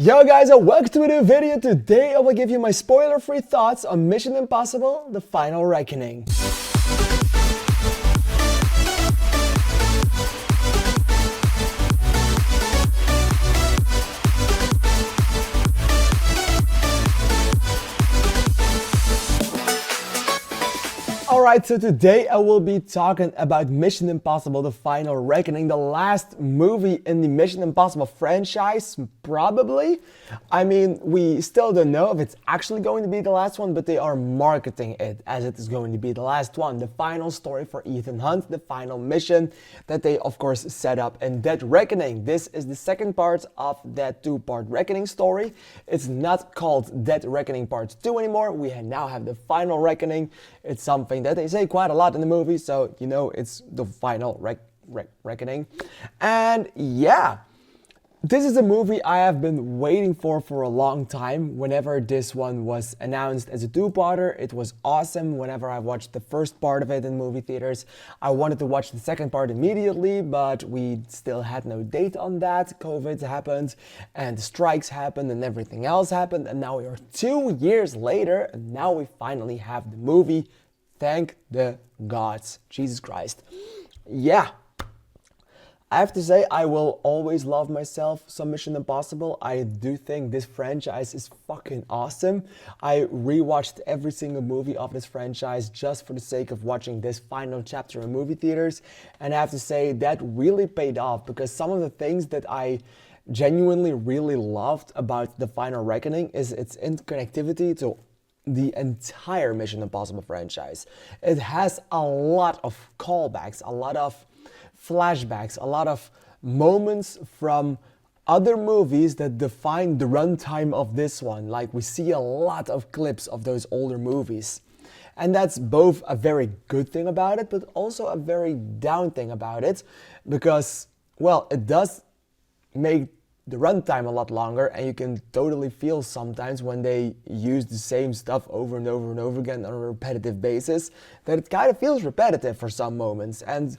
Yo guys, and welcome to a new video. Today I will give you my spoiler-free thoughts on Mission Impossible: The Final Reckoning. Alright, so today I will be talking about Mission Impossible: The Final Reckoning, the last movie in the Mission Impossible franchise, probably. I mean, we still don't know if it's actually going to be the last one, but they are marketing it as it is going to be the last one. The final story for Ethan Hunt, the final mission that they, of course, set up in Dead Reckoning. This is the second part of that two-part Reckoning story. It's not called Dead Reckoning Part 2 anymore. We now have the Final Reckoning. It's something that they say quite a lot in the movie, so you know it's the final reckoning. And yeah, this is a movie I have been waiting for a long time. Whenever this one was announced as a two-parter, it was awesome. Whenever I watched the first part of it in movie theaters, I wanted to watch the second part immediately, but we still had no date on that. COVID happened, and the strikes happened, and everything else happened, and now we are 2 years later, and now we finally have the movie. Thank the gods. Jesus Christ. Yeah. I have to say, I will always love myself some Mission Impossible. I do think this franchise is fucking awesome. I rewatched every single movie of this franchise just for the sake of watching this final chapter in movie theaters. And I have to say, that really paid off, because some of the things that I genuinely really loved about The Final Reckoning is its interconnectivity to the entire Mission Impossible franchise. It has a lot of callbacks, a lot of flashbacks, a lot of moments from other movies that define the runtime of this one. Like, we see a lot of clips of those older movies. And that's both a very good thing about it, but also a very down thing about it, because, well, it does make the runtime a lot longer, and you can totally feel sometimes when they use the same stuff over and over and over again on a repetitive basis, that it kind of feels repetitive for some moments. And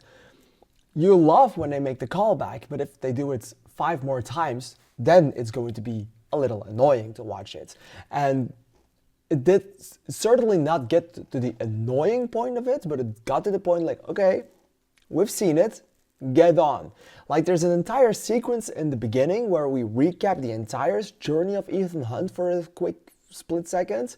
you love when they make the callback, but if they do it 5 more times, then it's going to be a little annoying to watch it. And it did certainly not get to the annoying point of it, but it got to the point like, okay, we've seen it, get on. Like, there's an entire sequence in the beginning where we recap the entire journey of Ethan Hunt for a quick split second.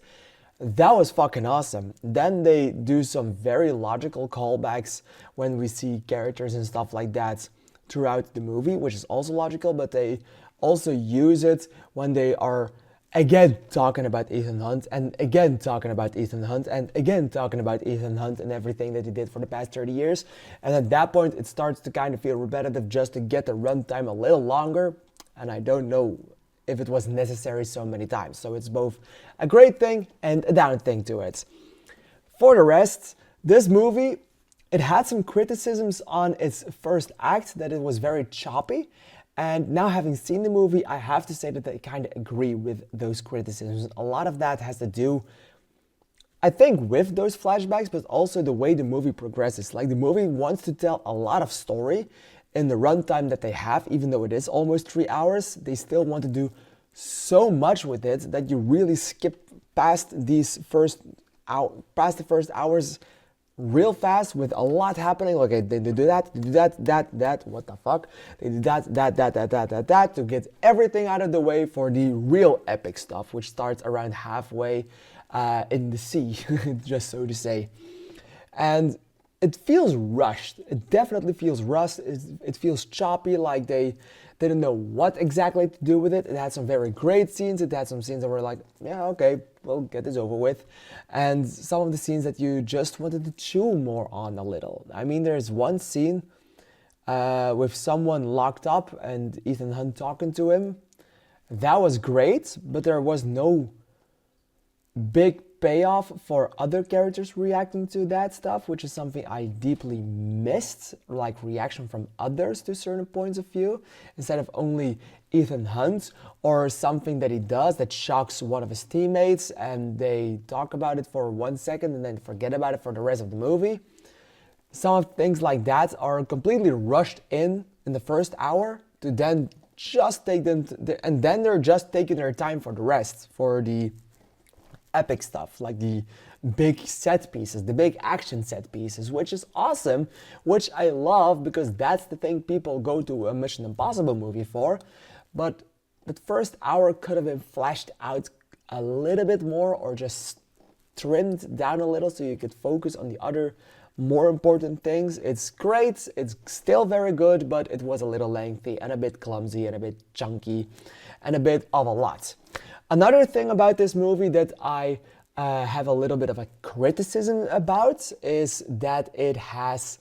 That was fucking awesome. Then they do some very logical callbacks when we see characters and stuff like that throughout the movie, which is also logical, but they also use it when they are again talking about Ethan Hunt, and again talking about Ethan Hunt, and again talking about Ethan Hunt and everything that he did for the past 30 years. And at that point, it starts to kind of feel repetitive just to get the runtime a little longer. And I don't know if it was necessary so many times. So it's both a great thing and a down thing to it. For the rest, this movie, it had some criticisms on its first act, that it was very choppy. And now, having seen the movie, I have to say that I kind of agree with those criticisms. A lot of that has to do, I think, with those flashbacks, but also the way the movie progresses. Like, the movie wants to tell a lot of story in the runtime that they have, even though it is almost 3 hours. They still want to do so much with it that you really skip past the first hours real fast, with a lot happening. Okay, they do that, what the fuck? They do that, to get everything out of the way for the real epic stuff, which starts around halfway in the sea, just so to say. And it feels rushed. It definitely feels rushed. It feels choppy, like they didn't know what exactly to do with it. It had some very great scenes. It had some scenes that were like, yeah, okay, we'll get this over with. And some of the scenes that you just wanted to chew more on a little. I mean, there's one scene with someone locked up and Ethan Hunt talking to him. That was great, but there was no big payoff for other characters reacting to that stuff, which is something I deeply missed, like reaction from others to certain points of view, instead of only Ethan Hunt, or something that he does that shocks one of his teammates and they talk about it for 1 second and then forget about it for the rest of the movie. Some of things like that are completely rushed in the first hour to then just take them, and then they're just taking their time for the rest, for the epic stuff, like the big set pieces, the big action set pieces, which is awesome, which I love because that's the thing people go to a Mission Impossible movie for. But that first hour could have been fleshed out a little bit more, or just trimmed down a little so you could focus on the other more important things. It's great, it's still very good, but it was a little lengthy and a bit clumsy and a bit chunky and a bit of a lot. Another thing about this movie that I have a little bit of a criticism about is that it has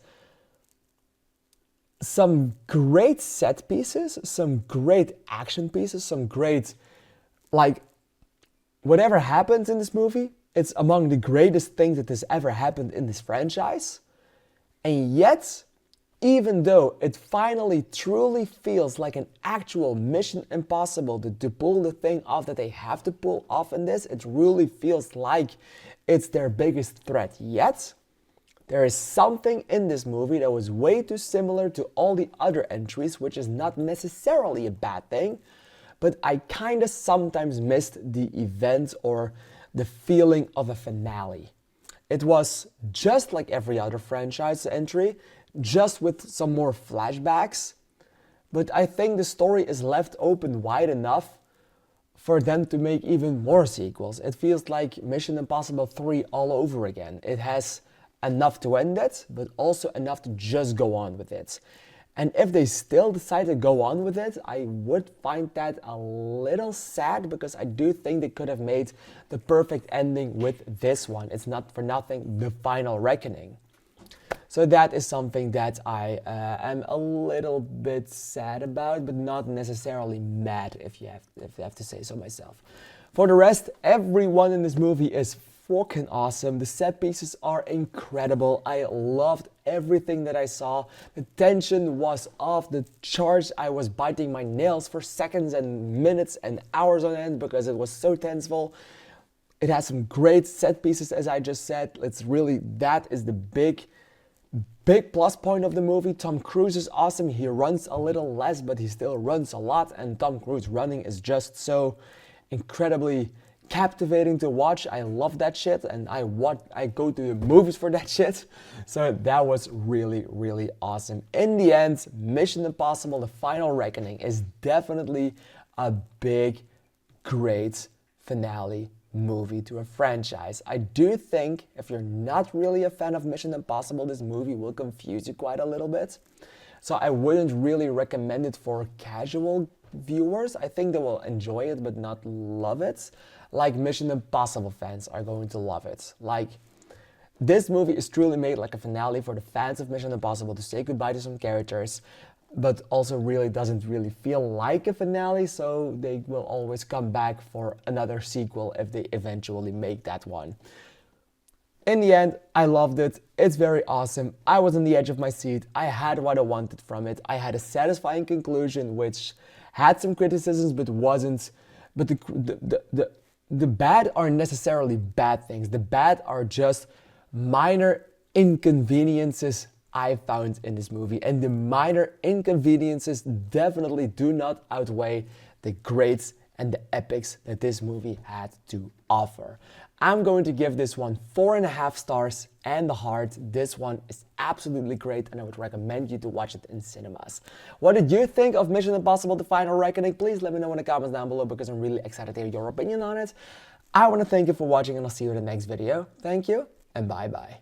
some great set pieces, some great action pieces, some great, like, whatever happens in this movie, it's among the greatest things that has ever happened in this franchise. And yet, even though it finally truly feels like an actual Mission Impossible to pull the thing off that they have to pull off in this, it really feels like it's their biggest threat yet. There is something in this movie that was way too similar to all the other entries, which is not necessarily a bad thing, but I kinda sometimes missed the event or the feeling of a finale. It was just like every other franchise entry, just with some more flashbacks, but I think the story is left open wide enough for them to make even more sequels. It feels like Mission Impossible 3 all over again. It has enough to end it, but also enough to just go on with it. And if they still decide to go on with it, I would find that a little sad, because I do think they could have made the perfect ending with this one. It's not for nothing the final reckoning. So that is something that I am a little bit sad about, but not necessarily mad, if you have to say so myself. For the rest, everyone in this movie is fucking awesome. The set pieces are incredible. I loved everything that I saw. The tension was off the charts. I was biting my nails for seconds and minutes and hours on end because it was so tenseful. It has some great set pieces, as I just said. It's really, that is the big plus point of the movie. Tom Cruise is awesome. He runs a little less, but he still runs a lot, and Tom Cruise running is just so incredibly captivating to watch. I love that shit, and I go to the movies for that shit. So that was really, really awesome. In the end, Mission Impossible: The Final Reckoning is definitely a big, great finale movie to a franchise. I do think if you're not really a fan of Mission Impossible, this movie will confuse you quite a little bit. So I wouldn't really recommend it for casual viewers. I think they will enjoy it but not love it. Like Mission Impossible fans are going to love it. Like, this movie is truly made like a finale for the fans of Mission Impossible to say goodbye to some characters, but also really doesn't really feel like a finale, so they will always come back for another sequel if they eventually make that one. In the end, I loved it. It's very awesome. I was on the edge of my seat. I had what I wanted from it. I had a satisfying conclusion, which had some criticisms, but wasn't. But the bad aren't necessarily bad things. The bad are just minor inconveniences I found in this movie. And the minor inconveniences definitely do not outweigh the greats and the epics that this movie had to offer. I'm going to give this one 4.5 stars and a heart. This one is absolutely great, and I would recommend you to watch it in cinemas. What did you think of Mission Impossible: The Final Reckoning? Please let me know in the comments down below, because I'm really excited to hear your opinion on it. I want to thank you for watching, and I'll see you in the next video. Thank you, and bye-bye.